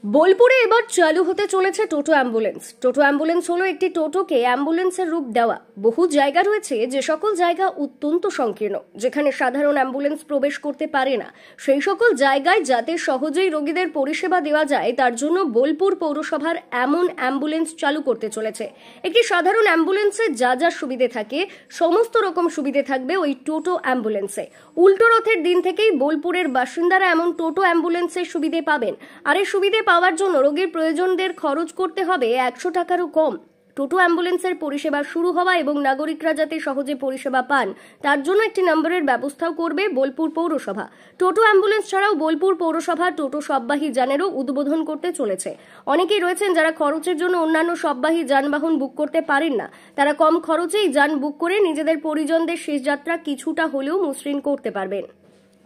বোলপুরে এবার চালু হতে চলেছে টোটো অ্যাম্বুলেন্স। টোটো অ্যাম্বুলেন্স হলো একটি টোটোকে অ্যাম্বুলেন্সের রূপ দেওয়া। বহু জায়গা রয়েছে যে সকল জায়গা অত্যন্ত সংকীর্ণ, যেখানে সাধারণ অ্যাম্বুলেন্স প্রবেশ করতে পারে না। সেই সকল জায়গায় যাতে সহজেই রোগীদের পরিষেবা দেওয়া যায়, তার জন্য বোলপুর পৌরসভার এমন অ্যাম্বুলেন্স চালু করতে চলেছে। একটি সাধারণ অ্যাম্বুলেন্সে যা যা সুবিধে থাকে, সমস্ত রকম সুবিধে থাকবে ওই টোটো অ্যাম্বুলেন্সে। উল্টো রথের দিন থেকেই বোলপুরের বাসিন্দারা এমন টোটো অ্যাম্বুলেন্সের সুবিধে পাবেন। আর এই সুবিধে পাওয়ার জন্য রোগীর প্রয়োজনদের খরচ করতে হবে 100 টাকারও কম। টোটো অ্যাম্বুলেন্সের পরিষেবা শুরু হওয়া এবং নাগরিকরা যাতে সহজে পরিষেবা পান, তার জন্য একটি নম্বরের ব্যবস্থাও করবে বোলপুর পৌরসভা। টোটো অ্যাম্বুলেন্স ছাড়াও বোলপুর পৌরসভা টোটো সববাহী যানেরও উদ্বোধন করতে চলেছে। অনেকেই রয়েছেন যারা খরচের জন্য অন্যান্য সববাহী যানবাহন বুক করতে পারেন না। তারা কম খরচেই যান বুক করে নিজেদের পরিজনদের শেষ যাত্রা কিছুটা হলেও মসৃণ করতে পারবেন।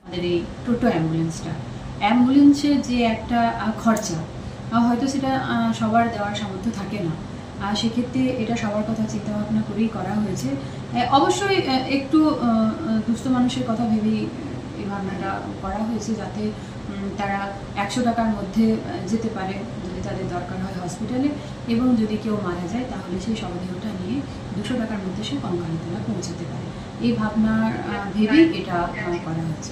আমাদের এই টোটো অ্যাম্বুলেন্সের যে একটা খরচা, হয়তো সেটা সবার দেওয়ার সামর্থ্য থাকে না। সেক্ষেত্রে এটা সবার কথা চিন্তা ভাবনা করেই করা হয়েছে। অবশ্যই একটু দুস্থ মানুষের কথা ভেবেই এই ভাবনাটা করা হয়েছে, যাতে তারা 100 টাকার মধ্যে যেতে পারে যদি তাদের দরকার হয় হসপিটালে, এবং যদি কেউ মারা যায় তাহলে সেই শবদেহটা নিয়ে 200 টাকার মধ্যে সে কঙ্কালতলা পৌঁছাতে পারে। এই ভাবনার ভেবেই এটা করা হয়েছে।